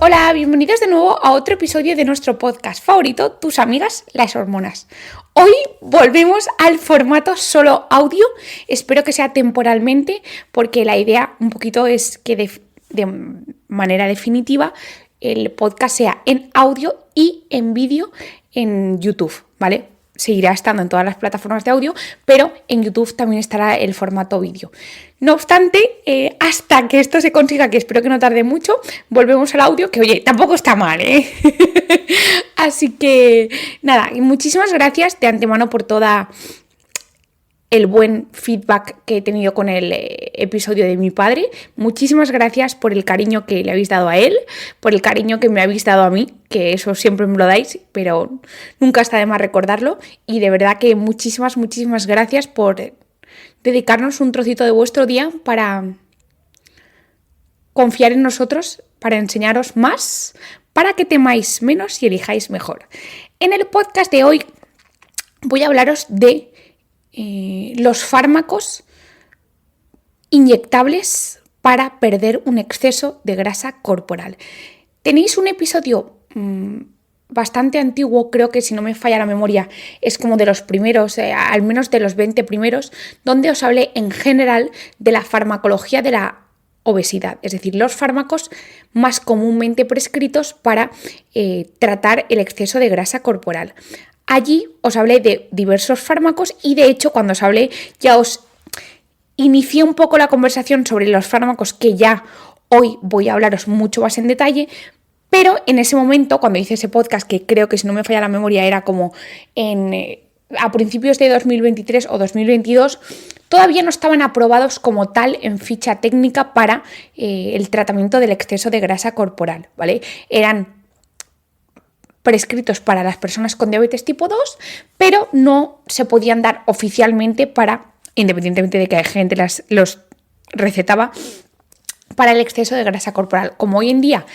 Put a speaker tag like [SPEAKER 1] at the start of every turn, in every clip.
[SPEAKER 1] Hola, bienvenidos de nuevo a otro episodio de nuestro podcast favorito, Tus amigas las hormonas. Hoy volvemos al formato solo audio, espero que sea temporalmente, porque la idea un poquito es que de manera definitiva el podcast sea en audio y en vídeo en YouTube, ¿vale? Seguirá estando en todas las plataformas de audio, pero en YouTube también estará el formato vídeo. No obstante, hasta que esto se consiga, que espero que no tarde mucho, volvemos al audio, que oye, tampoco está mal, ¿eh? Así que nada, y muchísimas gracias de antemano por toda el buen feedback que he tenido con el episodio de mi padre. Muchísimas gracias por el cariño que le habéis dado a él, por el cariño que me habéis dado a mí, que eso siempre me lo dais, pero nunca está de más recordarlo. Y de verdad que muchísimas gracias por dedicarnos un trocito de vuestro día para confiar en nosotros, para enseñaros más, para que temáis menos y elijáis mejor. En el podcast de hoy voy a hablaros de los fármacos inyectables para perder un exceso de grasa corporal. Tenéis un episodio bastante antiguo, creo que si no me falla la memoria es como de los primeros, al menos de los 20 primeros, donde os hablé en general de la farmacología de la obesidad, es decir, los fármacos más comúnmente prescritos para tratar el exceso de grasa corporal. Allí os hablé de diversos fármacos y de hecho cuando os hablé ya os inicié un poco la conversación sobre los fármacos que ya hoy voy a hablaros mucho más en detalle, pero en ese momento cuando hice ese podcast, que creo que si no me falla la memoria era como a principios de 2023 o 2022, todavía no estaban aprobados como tal en ficha técnica para el tratamiento del exceso de grasa corporal, ¿vale? Eran prescritos para las personas con diabetes tipo 2, pero no se podían dar oficialmente para, independientemente de que hay gente los recetaba, para el exceso de grasa corporal. Como hoy en día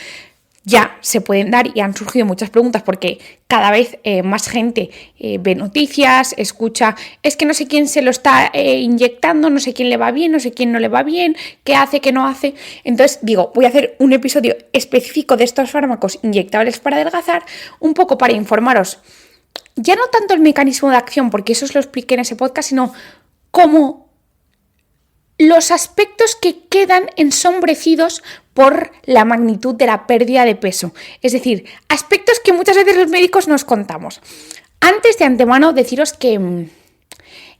[SPEAKER 1] ya se pueden dar y han surgido muchas preguntas porque cada vez más gente ve noticias, escucha, es que no sé quién se lo está inyectando, no sé quién le va bien, no sé quién no le va bien, qué hace, qué no hace. Entonces digo, voy a hacer un episodio específico de estos fármacos inyectables para adelgazar, un poco para informaros, ya no tanto el mecanismo de acción, porque eso os lo expliqué en ese podcast, sino cómo los aspectos que quedan ensombrecidos por la magnitud de la pérdida de peso. Es decir, aspectos que muchas veces los médicos nos contamos. Antes de antemano deciros que en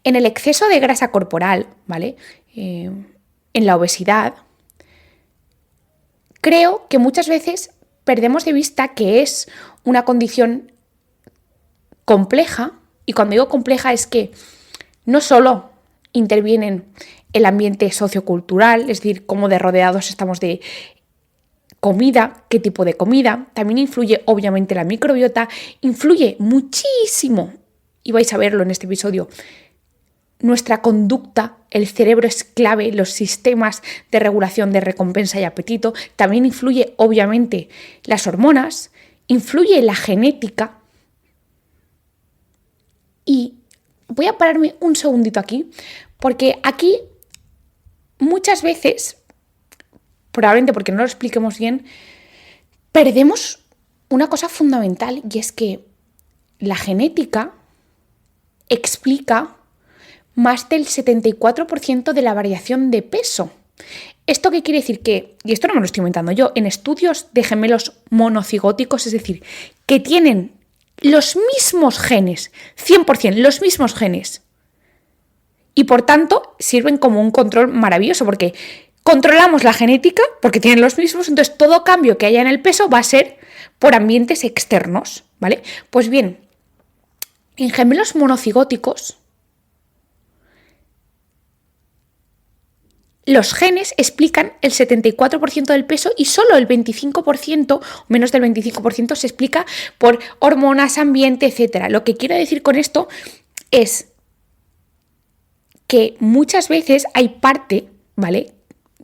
[SPEAKER 1] el exceso de grasa corporal, ¿vale? En la obesidad, creo que muchas veces perdemos de vista que es una condición compleja, y cuando digo compleja es que no solo intervienen el ambiente sociocultural, es decir, cómo de rodeados estamos de comida, qué tipo de comida, también influye obviamente la microbiota, influye muchísimo, y vais a verlo en este episodio, nuestra conducta, el cerebro es clave, los sistemas de regulación de recompensa y apetito, también influye obviamente las hormonas, influye la genética. Y voy a pararme un segundito aquí, porque aquí muchas veces, probablemente porque no lo expliquemos bien, perdemos una cosa fundamental, y es que la genética explica más del 74% de la variación de peso. ¿Esto qué quiere decir? Que, y esto no me lo estoy inventando yo, en estudios de gemelos monocigóticos, es decir, que tienen los mismos genes, 100% los mismos genes, y por tanto sirven como un control maravilloso porque controlamos la genética porque tienen los mismos, entonces todo cambio que haya en el peso va a ser por ambientes externos, ¿vale? Pues bien, en gemelos monocigóticos los genes explican el 74% del peso y solo el 25%, o menos del 25%, se explica por hormonas, ambiente, etc. Lo que quiero decir con esto es que muchas veces hay parte, ¿vale?,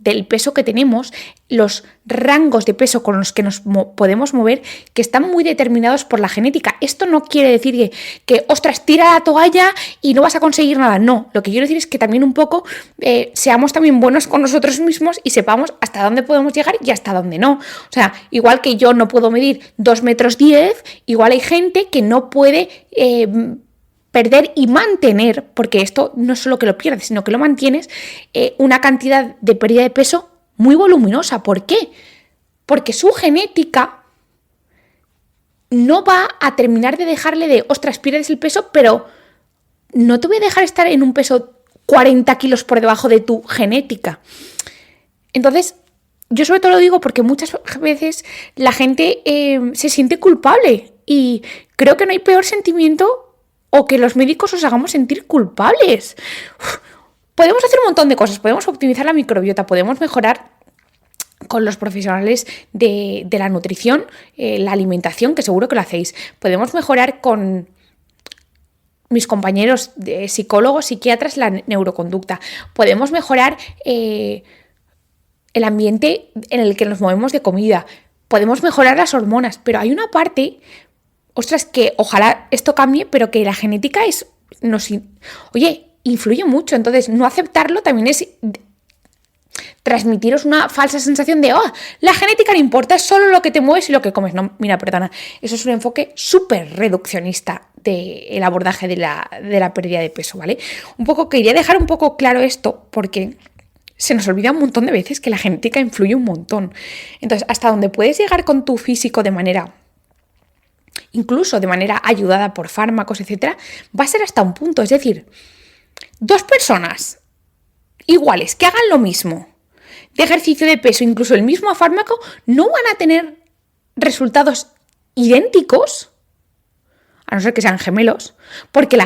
[SPEAKER 1] del peso que tenemos, los rangos de peso con los que nos podemos mover, que están muy determinados por la genética. Esto no quiere decir que ostras, tira la toalla y no vas a conseguir nada. No, lo que quiero decir es que también un poco seamos también buenos con nosotros mismos y sepamos hasta dónde podemos llegar y hasta dónde no. O sea, igual que yo no puedo medir 2,10 metros, igual hay gente que no puede perder y mantener, porque esto no es solo que lo pierdes, sino que lo mantienes, una cantidad de pérdida de peso muy voluminosa. ¿Por qué? Porque su genética no va a terminar de dejarle de, ostras, pierdes el peso, pero no te voy a dejar estar en un peso 40 kilos por debajo de tu genética. Entonces, yo sobre todo lo digo porque muchas veces la gente se siente culpable y creo que no hay peor sentimiento o que los médicos os hagamos sentir culpables. Podemos hacer un montón de cosas, podemos optimizar la microbiota, podemos mejorar con los profesionales de la nutrición, la alimentación, que seguro que lo hacéis. Podemos mejorar con mis compañeros de psicólogos, psiquiatras, la neuroconducta. Podemos mejorar el ambiente en el que nos movemos de comida. Podemos mejorar las hormonas, pero hay una parte, ostras, que ojalá esto cambie, pero que la genética influye mucho. Entonces, no aceptarlo también es transmitiros una falsa sensación de la genética no importa, es solo lo que te mueves y lo que comes. No, mira, perdona, eso es un enfoque súper reduccionista del abordaje de la pérdida de peso, ¿vale? Un poco quería dejar un poco claro esto porque se nos olvida un montón de veces que la genética influye un montón. Entonces, hasta donde puedes llegar con tu físico incluso de manera ayudada por fármacos, etcétera, va a ser hasta un punto. Es decir, 2 personas iguales que hagan lo mismo de ejercicio de peso, incluso el mismo fármaco, no van a tener resultados idénticos, a no ser que sean gemelos, porque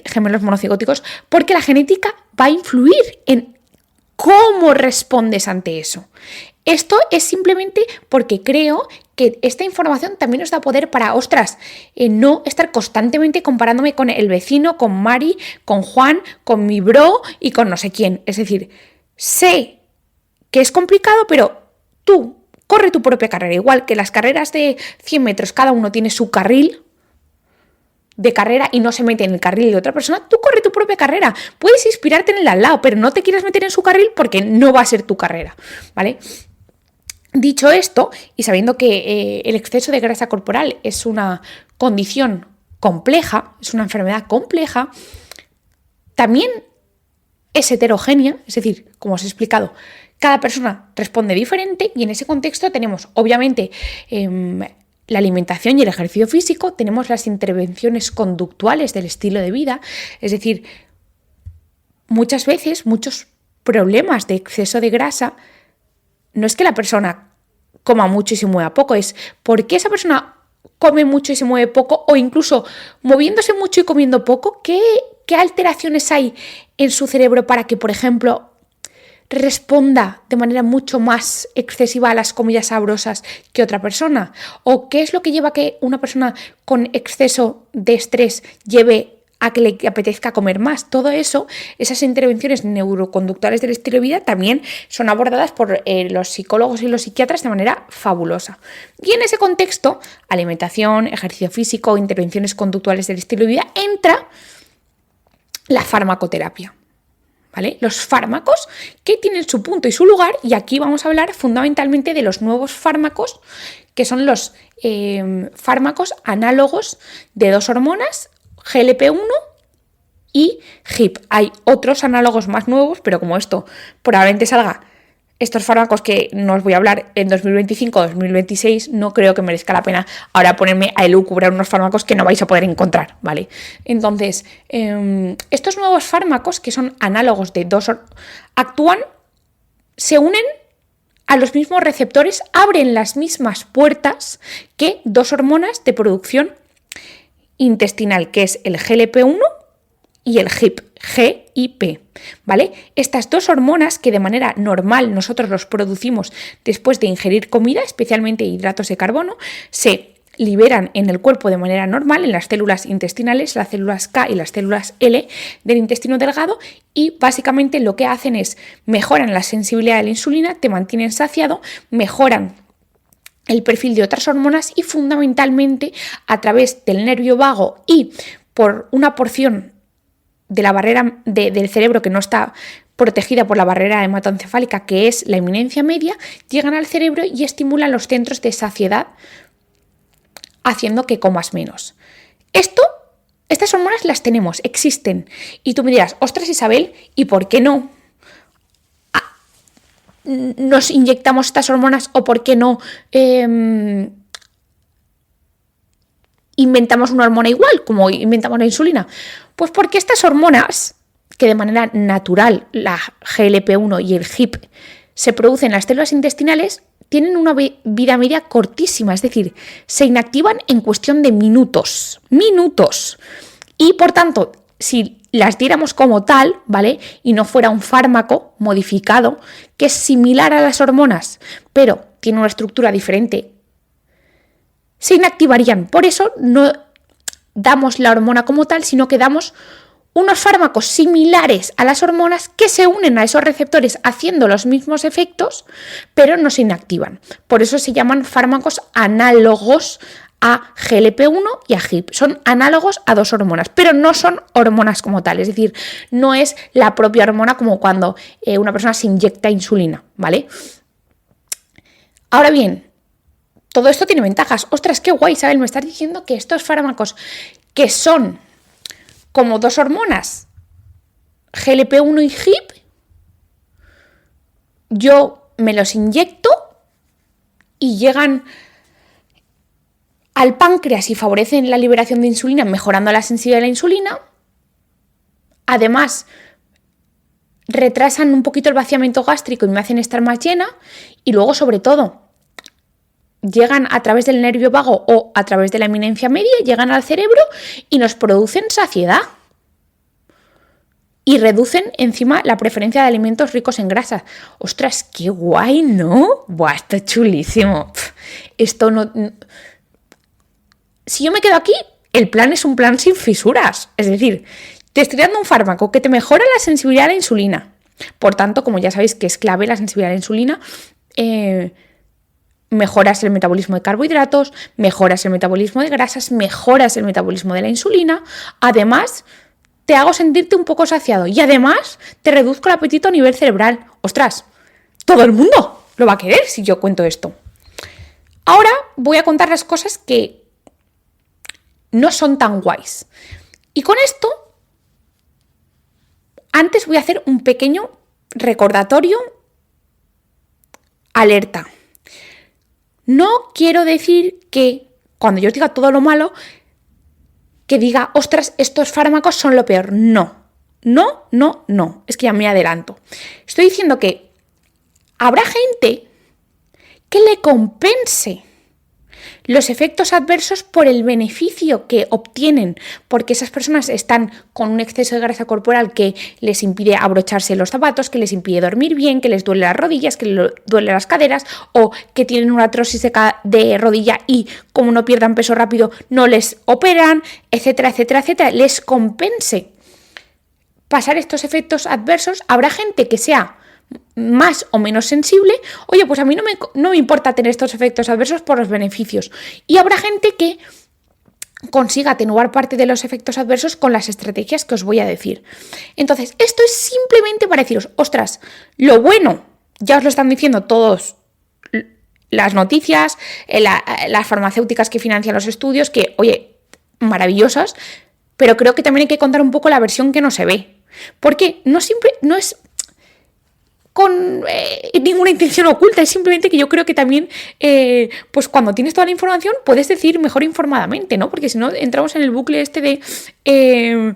[SPEAKER 1] gemelos monocigóticos, porque la genética va a influir en cómo respondes ante eso. Esto es simplemente porque creo que esta información también nos da poder para, no estar constantemente comparándome con el vecino, con Mari, con Juan, con mi bro y con no sé quién. Es decir, sé que es complicado, pero tú corre tu propia carrera. Igual que las carreras de 100 metros, cada uno tiene su carril de carrera y no se mete en el carril de otra persona, tú corre tu propia carrera. Puedes inspirarte en el al lado, pero no te quieras meter en su carril porque no va a ser tu carrera, ¿vale? Dicho esto, y sabiendo que el exceso de grasa corporal es una condición compleja, es una enfermedad compleja, también es heterogénea, es decir, como os he explicado, cada persona responde diferente y en ese contexto tenemos, obviamente, la alimentación y el ejercicio físico, tenemos las intervenciones conductuales del estilo de vida, es decir, muchas veces, muchos problemas de exceso de grasa, no es que la persona coma mucho y se mueva poco, es porque esa persona come mucho y se mueve poco, o incluso moviéndose mucho y comiendo poco, ¿qué alteraciones hay en su cerebro para que, por ejemplo, responda de manera mucho más excesiva a las comidas sabrosas que otra persona? ¿O qué es lo que lleva a que una persona con exceso de estrés lleve a que le apetezca comer más? Todo eso, esas intervenciones neuroconductuales del estilo de vida también son abordadas por los psicólogos y los psiquiatras de manera fabulosa. Y en ese contexto, alimentación, ejercicio físico, intervenciones conductuales del estilo de vida, entra la farmacoterapia, ¿vale? Los fármacos que tienen su punto y su lugar, y aquí vamos a hablar fundamentalmente de los nuevos fármacos, que son los fármacos análogos de 2 hormonas, GLP-1 y GIP. Hay otros análogos más nuevos, pero como esto probablemente salga, estos fármacos que no os voy a hablar en 2025 o 2026, no creo que merezca la pena ahora ponerme a elucubrar unos fármacos que no vais a poder encontrar, ¿vale? Entonces, estos nuevos fármacos, que son análogos de 2 actúan, se unen a los mismos receptores, abren las mismas puertas que 2 hormonas de producción intestinal, que es el GLP-1 y el GIP, GIP, ¿vale? Estas 2 hormonas que de manera normal nosotros los producimos después de ingerir comida, especialmente hidratos de carbono, se liberan en el cuerpo de manera normal en las células intestinales, las células K y las células L del intestino delgado, y básicamente lo que hacen es mejoran la sensibilidad de la insulina, te mantienen saciado, mejoran el perfil de otras hormonas y fundamentalmente a través del nervio vago y por una porción de la barrera del cerebro que no está protegida por la barrera hematoencefálica, que es la eminencia media, llegan al cerebro y estimulan los centros de saciedad, haciendo que comas menos. Estas hormonas las tenemos, existen. Y tú me dirás, ostras Isabel, ¿y por qué no nos inyectamos estas hormonas o por qué no inventamos una hormona igual como inventamos la insulina? Pues porque estas hormonas, que de manera natural la GLP-1 y el GIP se producen en las células intestinales, tienen una vida media cortísima, es decir, se inactivan en cuestión de minutos. Y por tanto, si las diéramos como tal, ¿vale? Y no fuera un fármaco modificado, que es similar a las hormonas, pero tiene una estructura diferente, se inactivarían. Por eso no damos la hormona como tal, sino que damos unos fármacos similares a las hormonas que se unen a esos receptores haciendo los mismos efectos, pero no se inactivan. Por eso se llaman fármacos análogos a GLP-1 y a GIP. Son análogos a dos hormonas, pero no son hormonas como tal. Es decir, no es la propia hormona como cuando una persona se inyecta insulina, ¿vale? Ahora bien, todo esto tiene ventajas. Ostras, qué guay, Isabel, me estás diciendo que estos fármacos que son como dos hormonas, GLP-1 y GIP, yo me los inyecto y llegan al páncreas y favorecen la liberación de insulina, mejorando la sensibilidad de la insulina. Además, retrasan un poquito el vaciamiento gástrico y me hacen estar más llena. Y luego, sobre todo, llegan a través del nervio vago o a través de la eminencia media, llegan al cerebro y nos producen saciedad. Y reducen encima la preferencia de alimentos ricos en grasa. ¡Ostras, qué guay!, ¿no? ¡Buah, está chulísimo! Esto no... Si yo me quedo aquí, el plan es un plan sin fisuras. Es decir, te estoy dando un fármaco que te mejora la sensibilidad a la insulina. Por tanto, como ya sabéis que es clave la sensibilidad a la insulina, mejoras el metabolismo de carbohidratos, mejoras el metabolismo de grasas, mejoras el metabolismo de la insulina. Además, te hago sentirte un poco saciado y además te reduzco el apetito a nivel cerebral. ¡Ostras! Todo el mundo lo va a querer si yo cuento esto. Ahora voy a contar las cosas que no son tan guays. Y con esto, antes voy a hacer un pequeño recordatorio, alerta. No quiero decir que cuando yo os diga todo lo malo, que diga, ostras, estos fármacos son lo peor. No. Es que ya me adelanto. Estoy diciendo que habrá gente que le compense los efectos adversos por el beneficio que obtienen, porque esas personas están con un exceso de grasa corporal que les impide abrocharse los zapatos, que les impide dormir bien, que les duele las rodillas, que les duele las caderas, o que tienen una artrosis de rodilla y como no pierdan peso rápido no les operan, etcétera. Les compense pasar estos efectos adversos. Habrá gente que sea más o menos sensible, oye, pues a mí no me importa tener estos efectos adversos por los beneficios. Y habrá gente que consiga atenuar parte de los efectos adversos con las estrategias que os voy a decir. Entonces, esto es simplemente para deciros, ostras, lo bueno, ya os lo están diciendo todos las noticias, las farmacéuticas que financian los estudios, que, oye, maravillosas, pero creo que también hay que contar un poco la versión que no se ve. Porque no es con ninguna intención oculta, es simplemente que yo creo que también, pues cuando tienes toda la información, puedes decidir mejor informadamente, ¿no? Porque si no, entramos en el bucle este de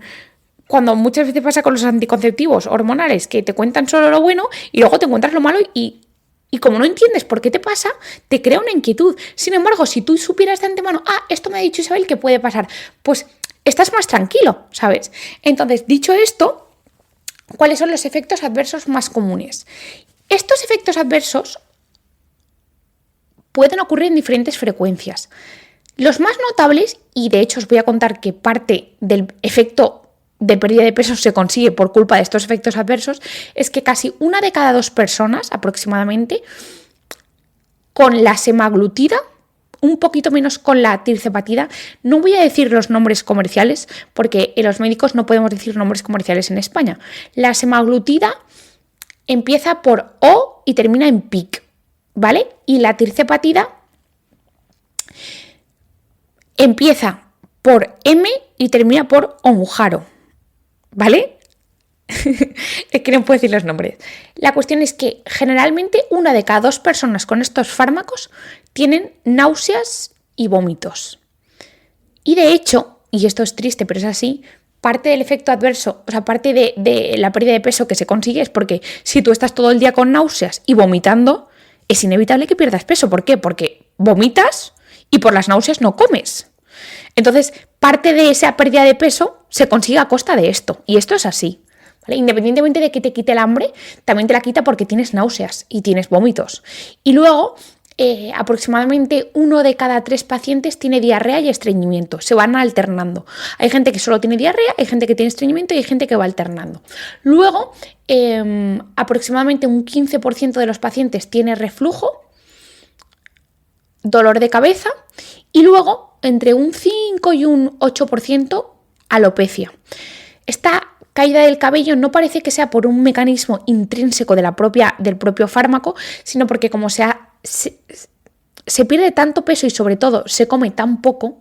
[SPEAKER 1] cuando muchas veces pasa con los anticonceptivos hormonales, que te cuentan solo lo bueno y luego te encuentras lo malo y como no entiendes por qué te pasa, te crea una inquietud. Sin embargo, si tú supieras de antemano, esto me ha dicho Isabel que puede pasar, pues estás más tranquilo, ¿sabes? Entonces, dicho esto, ¿cuáles son los efectos adversos más comunes? Estos efectos adversos pueden ocurrir en diferentes frecuencias. Los más notables, y de hecho os voy a contar que parte del efecto de pérdida de peso se consigue por culpa de estos efectos adversos, es que casi 1 de cada 2 personas aproximadamente con la semaglutida, un poquito menos con la tirzepatida. No voy a decir los nombres comerciales porque los médicos no podemos decir nombres comerciales en España. La semaglutida empieza por O y termina en PIC, ¿vale? Y la tirzepatida empieza por M y termina por Onjaro, ¿vale? Es que no puedo decir los nombres. La cuestión es que generalmente 1 de cada 2 personas con estos fármacos tienen náuseas y vómitos. Y de hecho, y esto es triste, pero es así, parte del efecto adverso, o sea, parte de la pérdida de peso que se consigue es porque si tú estás todo el día con náuseas y vomitando, es inevitable que pierdas peso. ¿Por qué? Porque vomitas y por las náuseas no comes. Entonces, parte de esa pérdida de peso se consigue a costa de esto. Y esto es así, ¿vale? Independientemente de que te quite el hambre, también te la quita porque tienes náuseas y tienes vómitos. Y luego, aproximadamente 1 de cada 3 pacientes tiene diarrea y estreñimiento. Se van alternando. Hay gente que solo tiene diarrea, hay gente que tiene estreñimiento y hay gente que va alternando. Luego, aproximadamente un 15% de los pacientes tiene reflujo, dolor de cabeza y luego entre un 5 y un 8% alopecia. Esta caída del cabello no parece que sea por un mecanismo intrínseco del propio fármaco, sino porque como se pierde tanto peso y sobre todo se come tan poco,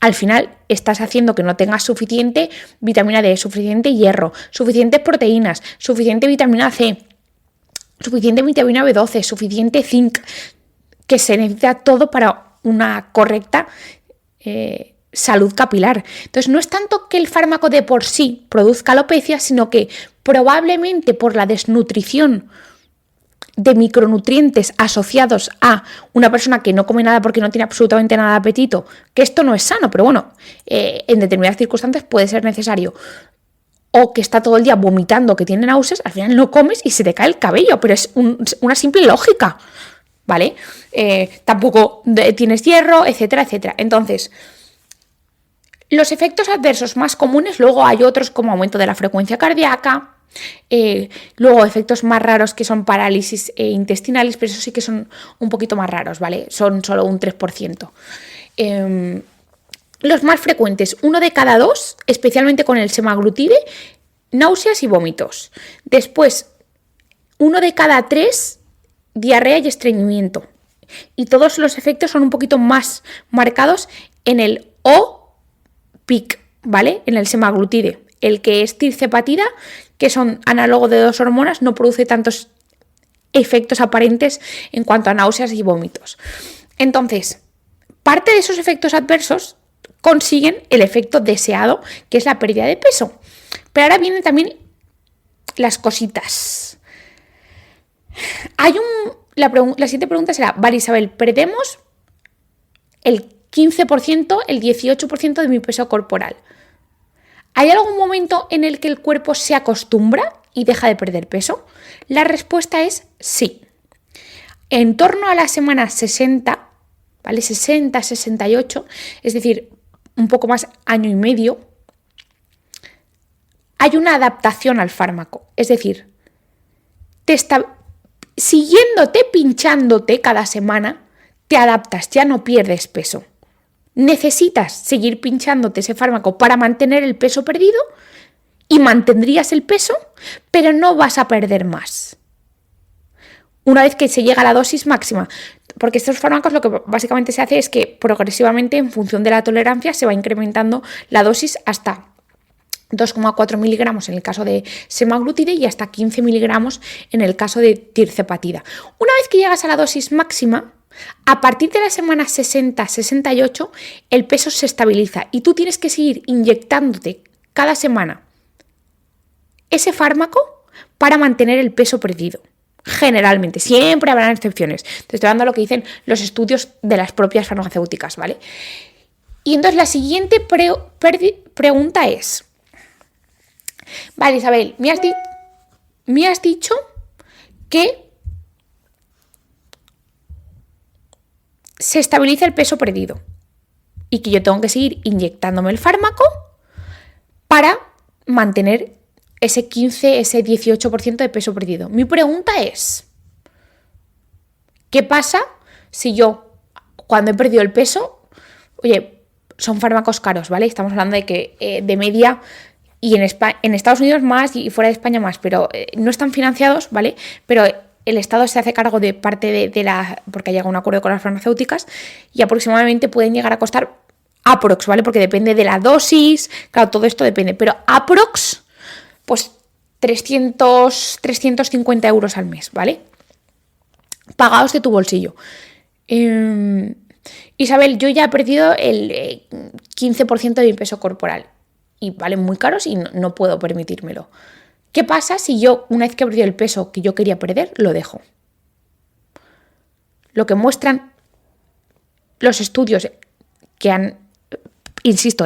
[SPEAKER 1] al final estás haciendo que no tengas suficiente vitamina D, suficiente hierro, suficientes proteínas, suficiente vitamina C, suficiente vitamina B12, suficiente zinc, que se necesita todo para una correcta salud capilar. Entonces no es tanto que el fármaco de por sí produzca alopecia, sino que probablemente por la desnutrición de micronutrientes asociados a una persona que no come nada porque no tiene absolutamente nada de apetito, que esto no es sano, pero bueno, en determinadas circunstancias puede ser necesario, o que está todo el día vomitando, que tiene náuseas, al final no comes y se te cae el cabello, pero es una simple lógica, ¿vale? Tampoco tienes hierro, etcétera, etcétera. Entonces, los efectos adversos más comunes, luego hay otros como aumento de la frecuencia cardíaca, luego efectos más raros que son parálisis intestinales, pero eso sí que son un poquito más raros, ¿vale? Son solo un 3%. Los más frecuentes, 1 de cada 2, especialmente con el semaglutide, náuseas y vómitos. Después, 1 de cada 3, diarrea y estreñimiento. Y todos los efectos son un poquito más marcados en el O-PIC, ¿vale? En el semaglutide. El que es tirzepatida, que son análogos de 2 hormonas, no produce tantos efectos aparentes en cuanto a náuseas y vómitos. Entonces, parte de esos efectos adversos consiguen el efecto deseado, que es la pérdida de peso. Pero ahora vienen también las cositas. La siguiente pregunta será, vale, Isabel, ¿perdemos el 15%, el 18% de mi peso corporal? ¿Hay algún momento en el que el cuerpo se acostumbra y deja de perder peso? La respuesta es sí. En torno a la semana 60, ¿vale? 60, 68, es decir, un poco más año y medio, hay una adaptación al fármaco. Es decir, siguiéndote, pinchándote cada semana, te adaptas, ya no pierdes peso. Necesitas seguir pinchándote ese fármaco para mantener el peso perdido y mantendrías el peso, pero no vas a perder más. Una vez que se llega a la dosis máxima, porque estos fármacos lo que básicamente se hace es que progresivamente, en función de la tolerancia, se va incrementando la dosis hasta 2,4 miligramos en el caso de semaglutide y hasta 15 miligramos en el caso de tirzepatida. Una vez que llegas a la dosis máxima, a partir de la semana 60-68, el peso se estabiliza y tú tienes que seguir inyectándote cada semana ese fármaco para mantener el peso perdido. Generalmente, siempre habrán excepciones. Te estoy dando lo que dicen los estudios de las propias farmacéuticas, ¿vale? Y entonces la siguiente pregunta es, vale, Isabel, me has dicho que se estabiliza el peso perdido. y que yo tengo que seguir inyectándome el fármaco para mantener ese 15, ese 18% de peso perdido. Mi pregunta es, ¿qué pasa si yo, cuando he perdido el peso, oye, son fármacos caros, ¿vale? Estamos hablando de que de media, y en Estados Unidos más y fuera de España más, pero no están financiados, ¿vale? Pero el Estado se hace cargo de parte de la... porque ha llegado a un acuerdo con las farmacéuticas y aproximadamente pueden llegar a costar aprox, ¿vale? Porque depende de la dosis, claro, todo esto depende, pero aprox, pues 350 euros al mes, ¿vale? Pagados de tu bolsillo. Isabel, yo ya he perdido el 15% de mi peso corporal y valen muy caros y no puedo permitírmelo. ¿Qué pasa si yo, una vez que he perdido el peso que yo quería perder, lo dejo? Lo que muestran los estudios que han, insisto,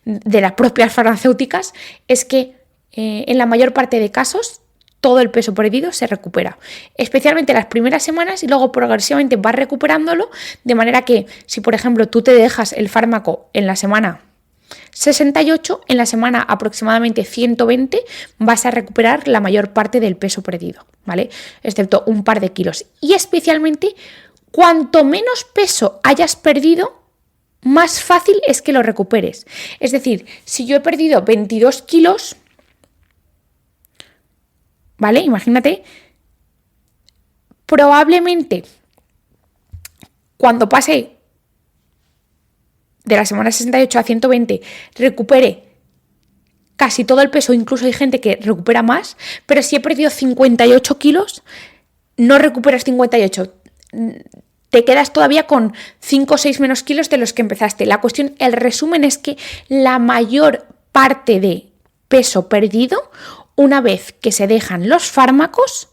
[SPEAKER 1] de las propias farmacéuticas, es que en la mayor parte de casos todo el peso perdido se recupera, especialmente las primeras semanas, y luego progresivamente vas recuperándolo, de manera que si por ejemplo tú te dejas el fármaco en la semana 68, en la semana aproximadamente 120 vas a recuperar la mayor parte del peso perdido, ¿vale? Excepto un par de kilos. Y especialmente, cuanto menos peso hayas perdido, más fácil es que lo recuperes. Es decir, si yo he perdido 22 kilos, ¿vale? Imagínate, probablemente cuando pase de la semana 68 a 120 recupere casi todo el peso, incluso hay gente que recupera más, pero si he perdido 58 kilos, no recuperas 58, te quedas todavía con 5 o 6 menos kilos de los que empezaste. La cuestión, el resumen es que la mayor parte de peso perdido, una vez que se dejan los fármacos,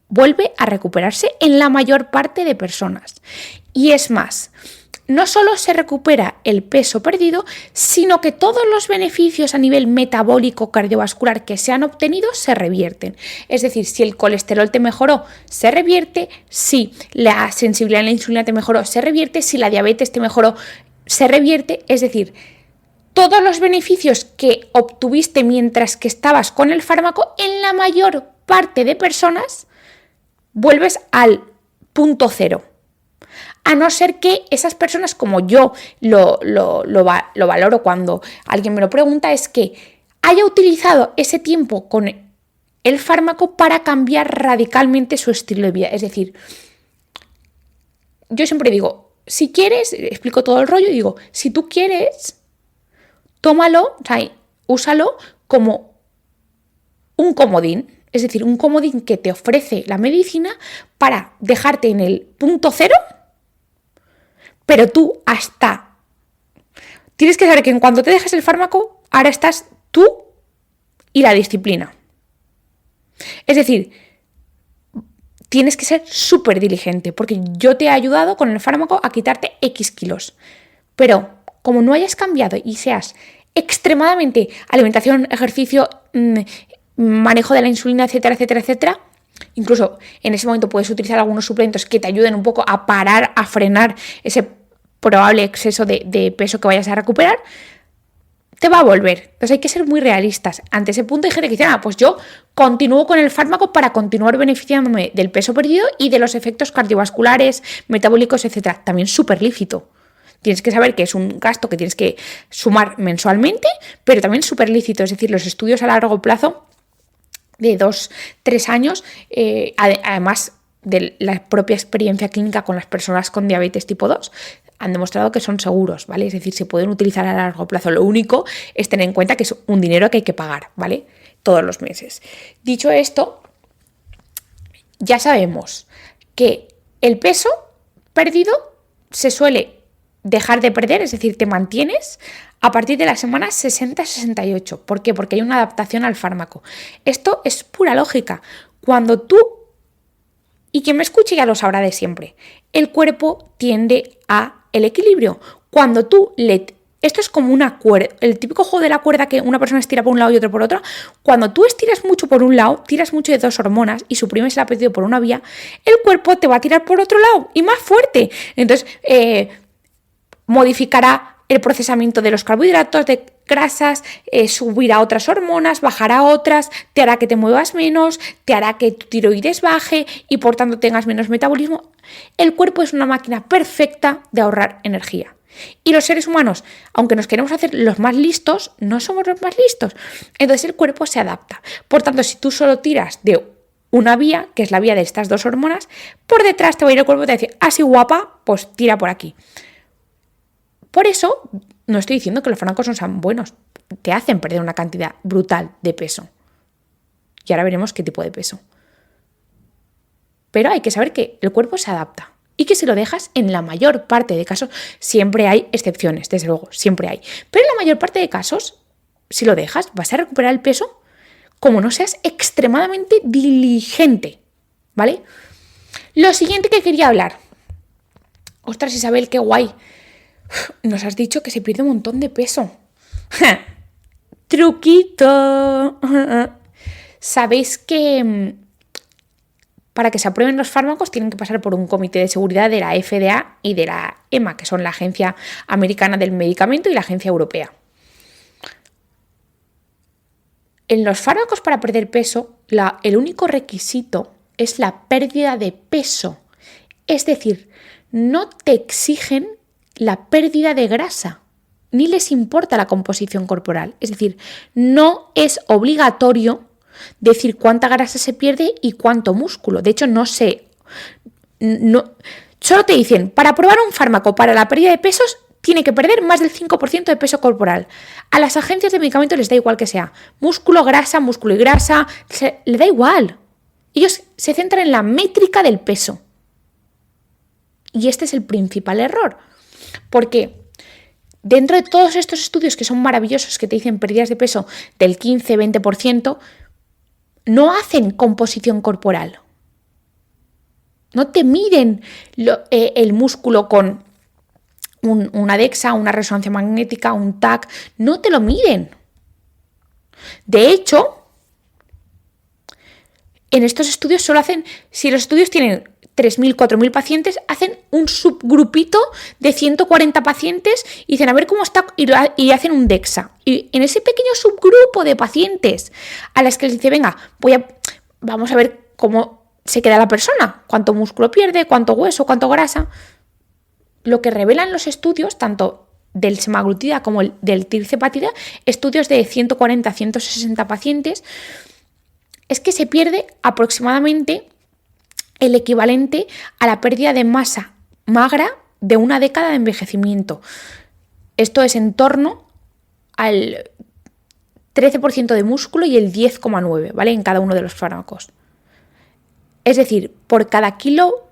[SPEAKER 1] vuelve a recuperarse en la mayor parte de personas. Y es más, no solo se recupera el peso perdido, sino que todos los beneficios a nivel metabólico cardiovascular que se han obtenido se revierten. Es decir, si el colesterol te mejoró, se revierte; si la sensibilidad a la insulina te mejoró, se revierte; si la diabetes te mejoró, se revierte. Es decir, todos los beneficios que obtuviste mientras que estabas con el fármaco, en la mayor parte de personas vuelves al punto cero. A no ser que esas personas, como yo lo valoro cuando alguien me lo pregunta, es que haya utilizado ese tiempo con el fármaco para cambiar radicalmente su estilo de vida. Es decir, yo siempre digo, si quieres, explico todo el rollo y digo, si tú quieres, tómalo, o sea, úsalo como un comodín. Es decir, un comodín que te ofrece la medicina para dejarte en el punto cero. Pero tú tienes que saber que en cuanto te dejas el fármaco, ahora estás tú y la disciplina. Es decir, tienes que ser súper diligente, porque yo te he ayudado con el fármaco a quitarte X kilos. Pero como no hayas cambiado y seas extremadamente alimentación, ejercicio, manejo de la insulina, etcétera, etcétera, etcétera, incluso en ese momento puedes utilizar algunos suplementos que te ayuden un poco a parar, a frenar ese probable exceso de peso que vayas a recuperar, te va a volver. Entonces hay que ser muy realistas. Ante ese punto hay gente que dice, pues yo continúo con el fármaco para continuar beneficiándome del peso perdido y de los efectos cardiovasculares, metabólicos, etcétera. También súper lícito. Tienes que saber que es un gasto que tienes que sumar mensualmente, pero también súper lícito. Es decir, los estudios a largo plazo de 2-3 años, además de la propia experiencia clínica con las personas con diabetes tipo 2, han demostrado que son seguros, ¿vale? Es decir, se pueden utilizar a largo plazo. Lo único es tener en cuenta que es un dinero que hay que pagar, ¿vale? Todos los meses. Dicho esto, ya sabemos que el peso perdido se suele dejar de perder, es decir, te mantienes a partir de la semana 60-68. ¿Por qué? Porque hay una adaptación al fármaco. Esto es pura lógica. Cuando tú, y quien me escuche ya lo sabrá de siempre, el cuerpo tiende a el equilibrio. Cuando tú esto es como una cuerda, el típico juego de la cuerda que una persona estira por un lado y otro por otro. Cuando tú estiras mucho por un lado, tiras mucho de dos hormonas y suprimes el apetito por una vía, el cuerpo te va a tirar por otro lado y más fuerte. Entonces, modificará el procesamiento de los carbohidratos, de grasas, subirá otras hormonas, bajará otras, te hará que te muevas menos, te hará que tu tiroides baje y por tanto tengas menos metabolismo. El cuerpo es una máquina perfecta de ahorrar energía. Y los seres humanos, aunque nos queremos hacer los más listos, no somos los más listos. Entonces el cuerpo se adapta. Por tanto, si tú solo tiras de una vía, que es la vía de estas dos hormonas, por detrás te va a ir el cuerpo y te va a decir, así guapa, pues tira por aquí. Por eso, no estoy diciendo que los fármacos no sean buenos, te hacen perder una cantidad brutal de peso. Y ahora veremos qué tipo de peso. Pero hay que saber que el cuerpo se adapta y que si lo dejas, en la mayor parte de casos, siempre hay excepciones, desde luego, siempre hay. Pero en la mayor parte de casos, si lo dejas, vas a recuperar el peso como no seas extremadamente diligente, ¿vale? Lo siguiente que quería hablar. Ostras, Isabel, qué guay. Nos has dicho que se pierde un montón de peso. ¡Truquito! Sabéis que para que se aprueben los fármacos tienen que pasar por un comité de seguridad de la FDA y de la EMA, que son la Agencia Americana del Medicamento y la Agencia Europea. En los fármacos para perder peso, el único requisito es la pérdida de peso. Es decir, no te exigen la pérdida de grasa, ni les importa la composición corporal. Es decir, no es obligatorio decir cuánta grasa se pierde y cuánto músculo. De hecho, solo te dicen, para probar un fármaco para la pérdida de pesos, tiene que perder más del 5% de peso corporal. A las agencias de medicamentos les da igual que sea músculo y grasa, le da igual. Ellos se centran en la métrica del peso. Y este es el principal error. Porque dentro de todos estos estudios que son maravillosos, que te dicen pérdidas de peso del 15-20%, no hacen composición corporal. No te miden el músculo con una DEXA, una resonancia magnética, un TAC. No te lo miden. De hecho, en estos estudios solo hacen, si los estudios tienen 3.000, 4.000 pacientes, hacen un subgrupito de 140 pacientes y dicen a ver cómo está y hacen un DEXA. Y en ese pequeño subgrupo de pacientes a las que les dice, venga, vamos a ver cómo se queda la persona, cuánto músculo pierde, cuánto hueso, cuánto grasa. Lo que revelan los estudios, tanto del semaglutida como del tirzepatida, estudios de 140 a 160 pacientes, es que se pierde aproximadamente el equivalente a la pérdida de masa magra de una década de envejecimiento. Esto es en torno al 13% de músculo y el 10,9%, ¿vale? En cada uno de los fármacos. Es decir, por cada kilo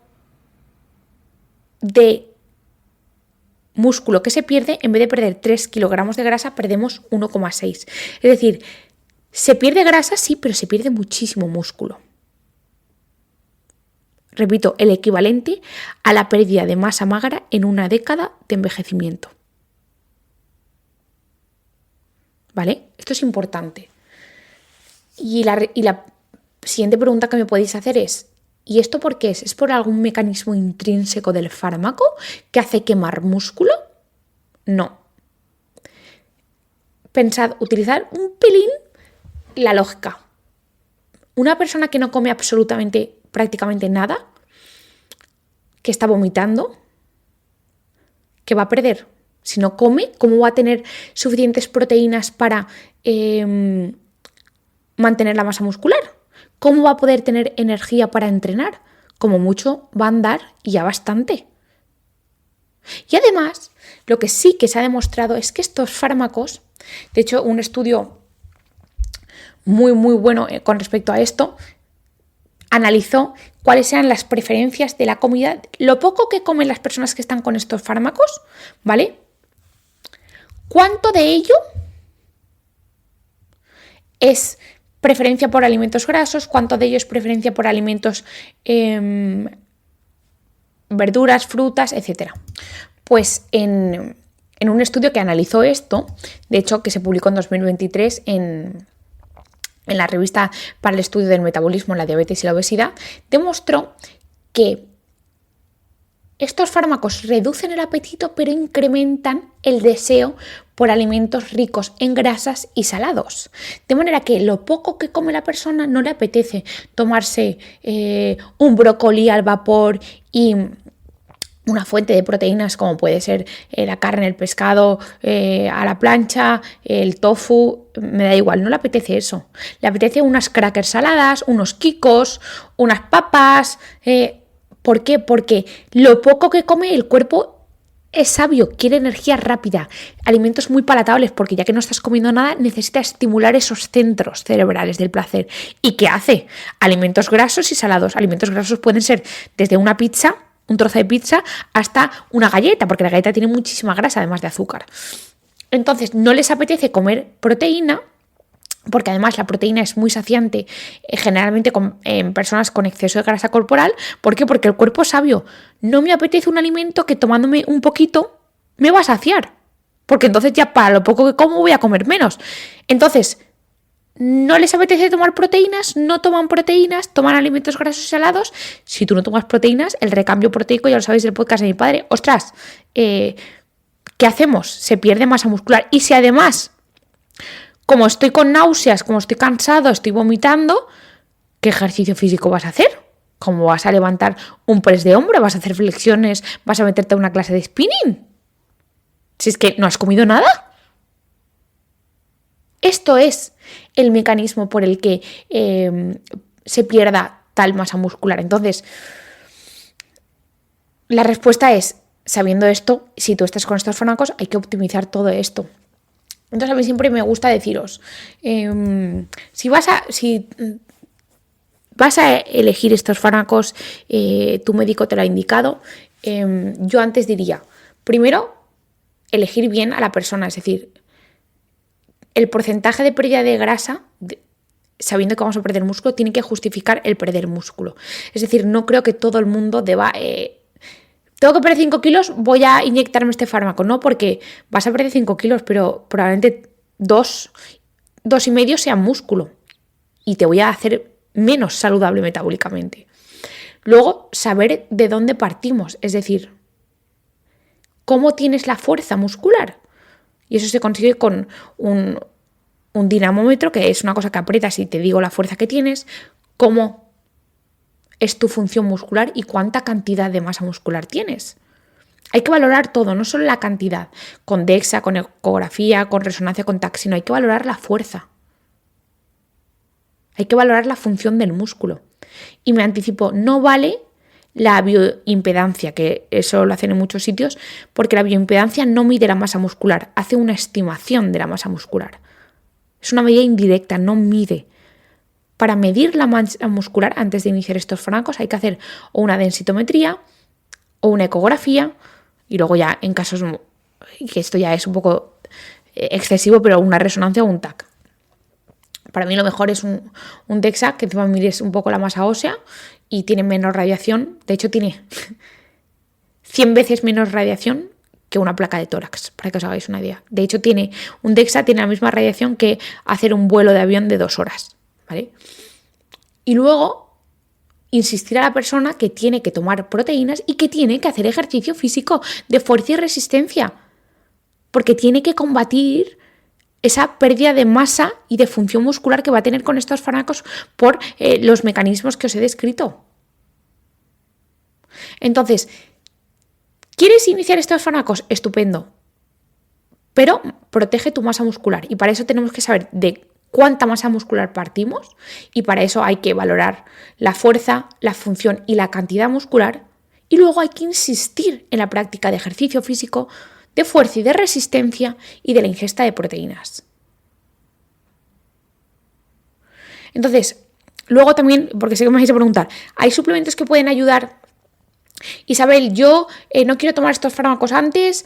[SPEAKER 1] de músculo que se pierde, en vez de perder 3 kilogramos de grasa, perdemos 1,6. Es decir, se pierde grasa, sí, pero se pierde muchísimo músculo. Repito, el equivalente a la pérdida de masa magra en una década de envejecimiento. ¿Vale? Esto es importante. Y la siguiente pregunta que me podéis hacer es, ¿y esto por qué es? ¿Es por algún mecanismo intrínseco del fármaco que hace quemar músculo? No. Pensad, utilizar un pelín la lógica. Una persona que no come prácticamente nada, que está vomitando, ¿qué va a perder? Si no come, ¿cómo va a tener suficientes proteínas para mantener la masa muscular? ¿Cómo va a poder tener energía para entrenar? Como mucho va a andar y ya bastante. Y además, lo que sí que se ha demostrado es que estos fármacos, de hecho, un estudio muy, muy bueno con respecto a esto, analizó cuáles eran las preferencias de la comida, lo poco que comen las personas que están con estos fármacos, ¿vale? ¿Cuánto de ello es preferencia por alimentos grasos? ¿Cuánto de ello es preferencia por alimentos, verduras, frutas, etcétera? Pues en un estudio que analizó esto, de hecho que se publicó en 2023 en la revista para el estudio del metabolismo, la diabetes y la obesidad, demostró que estos fármacos reducen el apetito, pero incrementan el deseo por alimentos ricos en grasas y salados. De manera que lo poco que come la persona no le apetece tomarse un brócoli al vapor y una fuente de proteínas como puede ser la carne, el pescado a la plancha, el tofu, me da igual, no le apetece eso. Le apetece unas crackers saladas, unos quicos, unas papas. ¿Por qué? Porque lo poco que come el cuerpo es sabio, quiere energía rápida, alimentos muy palatables, porque ya que no estás comiendo nada, necesita estimular esos centros cerebrales del placer. ¿Y qué hace? Alimentos grasos y salados. Alimentos grasos pueden ser desde una pizza, un trozo de pizza, hasta una galleta, porque la galleta tiene muchísima grasa, además de azúcar. Entonces, no les apetece comer proteína, porque además la proteína es muy saciante, generalmente en personas con exceso de grasa corporal. ¿Por qué? Porque el cuerpo es sabio. No me apetece un alimento que tomándome un poquito me va a saciar, porque entonces ya para lo poco que como voy a comer menos. Entonces, no les apetece tomar proteínas, no toman proteínas, toman alimentos grasos y salados. Si tú no tomas proteínas, el recambio proteico, ya lo sabéis del podcast de mi padre, ostras, ¿qué hacemos? Se pierde masa muscular. Y si además, como estoy con náuseas, como estoy cansado, estoy vomitando, ¿qué ejercicio físico vas a hacer? ¿Cómo vas a levantar un press de hombro? ¿Vas a hacer flexiones? ¿Vas a meterte a una clase de spinning? Si es que no has comido nada. Esto es el mecanismo por el que se pierda tal masa muscular. Entonces, la respuesta es, sabiendo esto, si tú estás con estos fármacos, hay que optimizar todo esto. Entonces a mí siempre me gusta deciros, si vas a elegir estos fármacos, tu médico te lo ha indicado, yo antes diría, primero, elegir bien a la persona, es decir, el porcentaje de pérdida de grasa, sabiendo que vamos a perder músculo, tiene que justificar el perder músculo. Es decir, no creo que todo el mundo deba... tengo que perder 5 kilos, voy a inyectarme este fármaco. No, porque vas a perder 5 kilos, pero probablemente 2,5 sean músculo. Y te voy a hacer menos saludable metabólicamente. Luego, saber de dónde partimos. Es decir, cómo tienes la fuerza muscular. Y eso se consigue con un dinamómetro, que es una cosa que aprietas y te digo la fuerza que tienes, cómo es tu función muscular y cuánta cantidad de masa muscular tienes. Hay que valorar todo, no solo la cantidad, con DEXA, con ecografía, con resonancia con TAC, sino hay que valorar la fuerza. Hay que valorar la función del músculo. Y me anticipo, no vale la bioimpedancia, que eso lo hacen en muchos sitios, porque la bioimpedancia no mide la masa muscular, hace una estimación de la masa muscular. Es una medida indirecta, no mide. Para medir la masa muscular antes de iniciar estos fármacos hay que hacer o una densitometría o una ecografía, y luego ya en casos que esto ya es un poco excesivo, pero una resonancia o un TAC. Para mí lo mejor es un DEXA, que encima mides un poco la masa ósea y tiene menos radiación. De hecho tiene 100 veces menos radiación que una placa de tórax, para que os hagáis una idea. De hecho un DEXA tiene la misma radiación que hacer un vuelo de avión de 2 horas. ¿Vale? Y luego insistir a la persona que tiene que tomar proteínas y que tiene que hacer ejercicio físico de fuerza y resistencia, porque tiene que combatir esa pérdida de masa y de función muscular que va a tener con estos fármacos por los mecanismos que os he descrito. Entonces, ¿quieres iniciar estos fármacos? Estupendo, pero protege tu masa muscular, y para eso tenemos que saber de cuánta masa muscular partimos, y para eso hay que valorar la fuerza, la función y la cantidad muscular, y luego hay que insistir en la práctica de ejercicio físico, de fuerza y de resistencia y de la ingesta de proteínas. Entonces, luego también, porque sé que me vais a preguntar, ¿hay suplementos que pueden ayudar? Isabel, yo no quiero tomar estos fármacos antes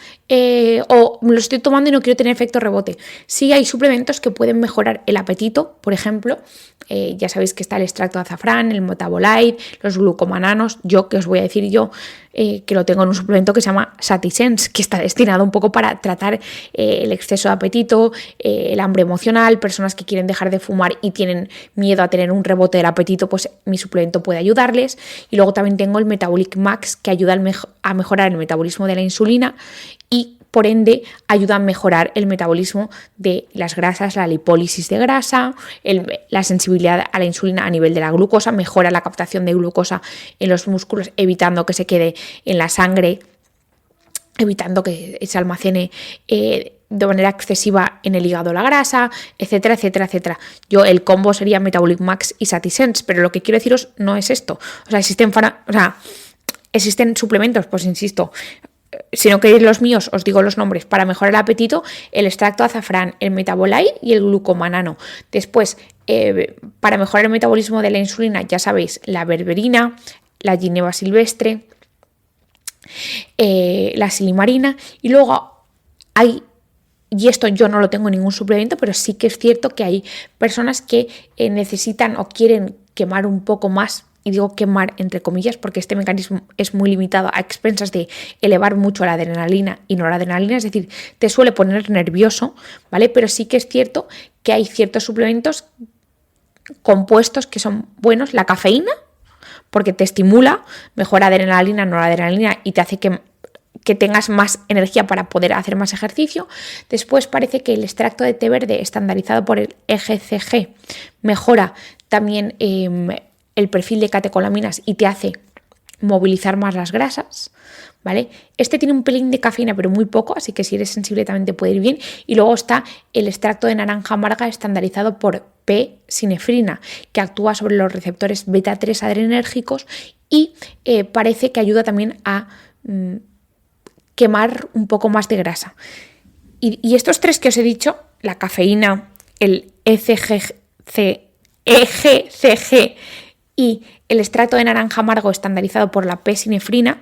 [SPEAKER 1] o me los estoy tomando y no quiero tener efecto rebote. Sí, hay suplementos que pueden mejorar el apetito, por ejemplo, ya sabéis que está el extracto de azafrán, el metabolite, los glucomananos. Yo, ¿qué os voy a decir yo? que lo tengo en un suplemento que se llama Satisense, que está destinado un poco para tratar el exceso de apetito, el hambre emocional, personas que quieren dejar de fumar y tienen miedo a tener un rebote del apetito, pues mi suplemento puede ayudarles. Y luego también tengo el Metabolic Max, que ayuda a mejorar el metabolismo de la insulina y por ende ayuda a mejorar el metabolismo de las grasas, la lipólisis de grasa, la sensibilidad a la insulina a nivel de la glucosa, mejora la captación de glucosa en los músculos, evitando que se quede en la sangre, evitando que se almacene de manera excesiva en el hígado la grasa, etcétera, etcétera, etcétera. El combo sería Metabolic Max y Satisense, pero lo que quiero deciros no es esto. O sea, existen suplementos, pues insisto. Si no queréis los míos, os digo los nombres. Para mejorar el apetito, el extracto de azafrán, el Metabolite y el glucomanano. Después, para mejorar el metabolismo de la insulina, ya sabéis, la berberina, la gineba silvestre, la silimarina. Y luego y esto yo no lo tengo en ningún suplemento, pero sí que es cierto que hay personas que necesitan o quieren quemar un poco más. Y digo quemar entre comillas porque este mecanismo es muy limitado a expensas de elevar mucho la adrenalina y noradrenalina, es decir, te suele poner nervioso, ¿vale? Pero sí que es cierto que hay ciertos suplementos compuestos que son buenos, la cafeína, porque te estimula, mejora adrenalina, noradrenalina y te hace que tengas más energía para poder hacer más ejercicio. Después parece que el extracto de té verde estandarizado por el EGCG mejora también el perfil de catecolaminas y te hace movilizar más las grasas, ¿vale? Este tiene un pelín de cafeína, pero muy poco, así que si eres sensible también te puede ir bien. Y luego está el extracto de naranja amarga estandarizado por P-sinefrina, que actúa sobre los receptores beta-3 adrenérgicos y parece que ayuda también a quemar un poco más de grasa. Y estos tres que os he dicho, la cafeína, el EGCG y el extracto de naranja amargo estandarizado por la P-sinefrina,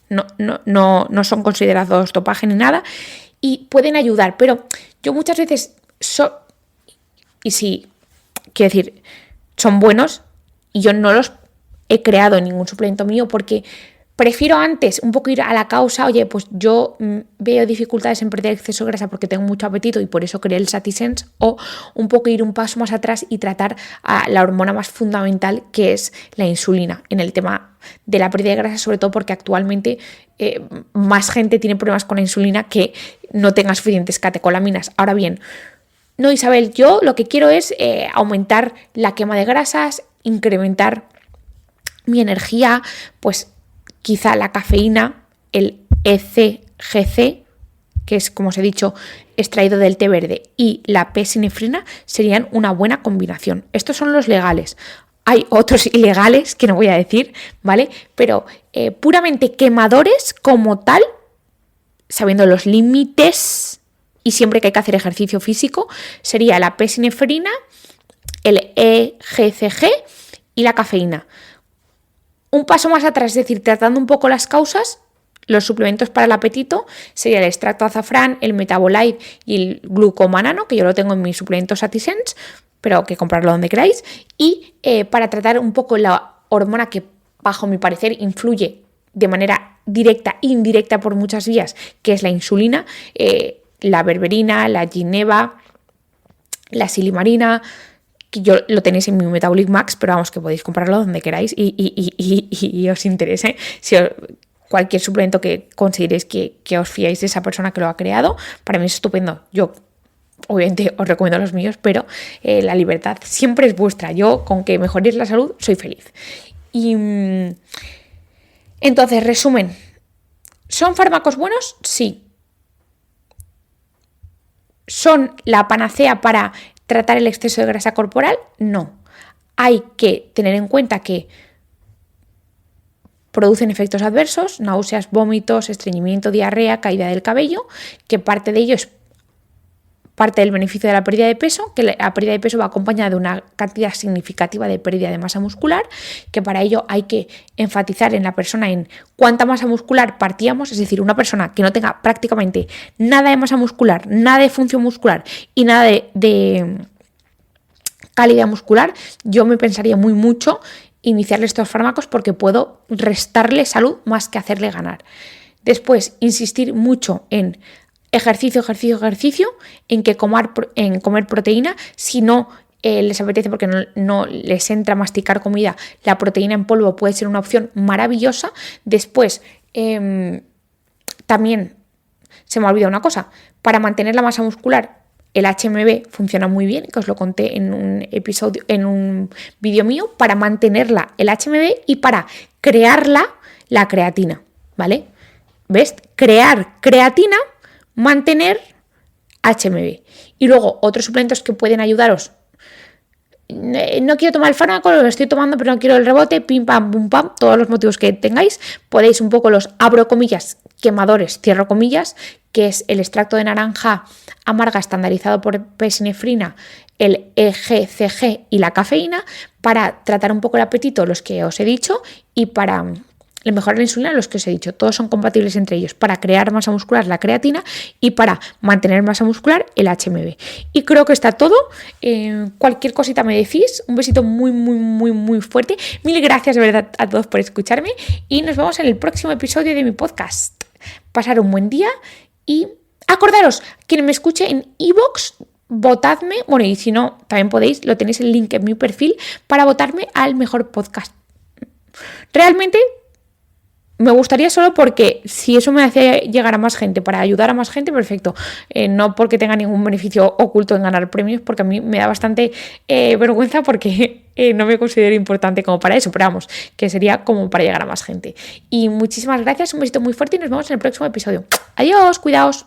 [SPEAKER 1] no son considerados dopaje ni nada y pueden ayudar, pero yo muchas veces y sí, quiero decir, son buenos y yo no los he creado en ningún suplemento mío porque prefiero antes un poco ir a la causa. Oye, pues yo veo dificultades en perder exceso de grasa porque tengo mucho apetito y por eso creé el Satisense, o un poco ir un paso más atrás y tratar a la hormona más fundamental que es la insulina en el tema de la pérdida de grasa, sobre todo porque actualmente más gente tiene problemas con la insulina que no tenga suficientes catecolaminas. Ahora bien, no, Isabel, yo lo que quiero es aumentar la quema de grasas, incrementar mi energía, pues quizá la cafeína, el ECGC, que es, como os he dicho, extraído del té verde, y la P-sinefrina serían una buena combinación. Estos son los legales. Hay otros ilegales que no voy a decir, ¿vale? Pero puramente quemadores como tal, sabiendo los límites y siempre que hay que hacer ejercicio físico, sería la P-sinefrina, el EGCG y la cafeína. Un paso más atrás, es decir, tratando un poco las causas, los suplementos para el apetito sería el extracto de azafrán, el Metabolite y el glucomanano, que yo lo tengo en mi suplemento Satisense, pero que comprarlo donde queráis. Y para tratar un poco la hormona que, bajo mi parecer, influye de manera directa e indirecta por muchas vías, que es la insulina, la berberina, la gineba, la silimarina, que yo lo tenéis en mi Metabolic Max, pero vamos, que podéis comprarlo donde queráis y os interese. Si cualquier suplemento que consideréis que os fiáis de esa persona que lo ha creado, para mí es estupendo. Yo obviamente os recomiendo los míos, pero la libertad siempre es vuestra. Yo, con que mejoréis la salud, soy feliz. Y entonces, resumen, ¿son fármacos buenos? Sí. ¿Son la panacea para tratar el exceso de grasa corporal? No. Hay que tener en cuenta que producen efectos adversos, náuseas, vómitos, estreñimiento, diarrea, caída del cabello, que parte de ello es parte del beneficio de la pérdida de peso, que la pérdida de peso va acompañada de una cantidad significativa de pérdida de masa muscular, que para ello hay que enfatizar en la persona en cuánta masa muscular partíamos, es decir, una persona que no tenga prácticamente nada de masa muscular, nada de función muscular y nada de calidad muscular, yo me pensaría mucho iniciarle estos fármacos porque puedo restarle salud más que hacerle ganar. Después, insistir mucho en ejercicio, en comer proteína, si no les apetece porque no les entra masticar comida, la proteína en polvo puede ser una opción maravillosa. Después, también se me ha olvidado una cosa, para mantener la masa muscular, el HMB funciona muy bien, que os lo conté en un vídeo mío, para mantenerla el HMB y para crearla la creatina, ¿vale? ¿Ves? Crear creatina, mantener HMB. Y luego otros suplementos que pueden ayudaros. No quiero tomar el fármaco, lo estoy tomando, pero no quiero el rebote, pim, pam, pum, pam, todos los motivos que tengáis. Podéis un poco los, abro comillas, quemadores, cierro comillas, que es el extracto de naranja amarga estandarizado por pesinefrina, el EGCG y la cafeína, para tratar un poco el apetito, los que os he dicho, y para mejorar la insulina, los que os he dicho, todos son compatibles entre ellos, para crear masa muscular la creatina y para mantener masa muscular el HMB. Y creo que está todo. Cualquier cosita me decís. Un besito muy fuerte. Mil gracias de verdad a todos por escucharme y nos vemos en el próximo episodio de mi podcast. Pasar un buen día y acordaros, quien me escuche en iVoox, votadme, bueno, y si no, también podéis, lo tenéis el link en mi perfil para votarme al mejor podcast. Realmente me gustaría solo porque si eso me hace llegar a más gente, para ayudar a más gente, perfecto. No porque tenga ningún beneficio oculto en ganar premios, porque a mí me da bastante vergüenza porque no me considero importante como para eso, pero vamos, que sería como para llegar a más gente. Y muchísimas gracias, un besito muy fuerte y nos vemos en el próximo episodio. Adiós, cuidaos.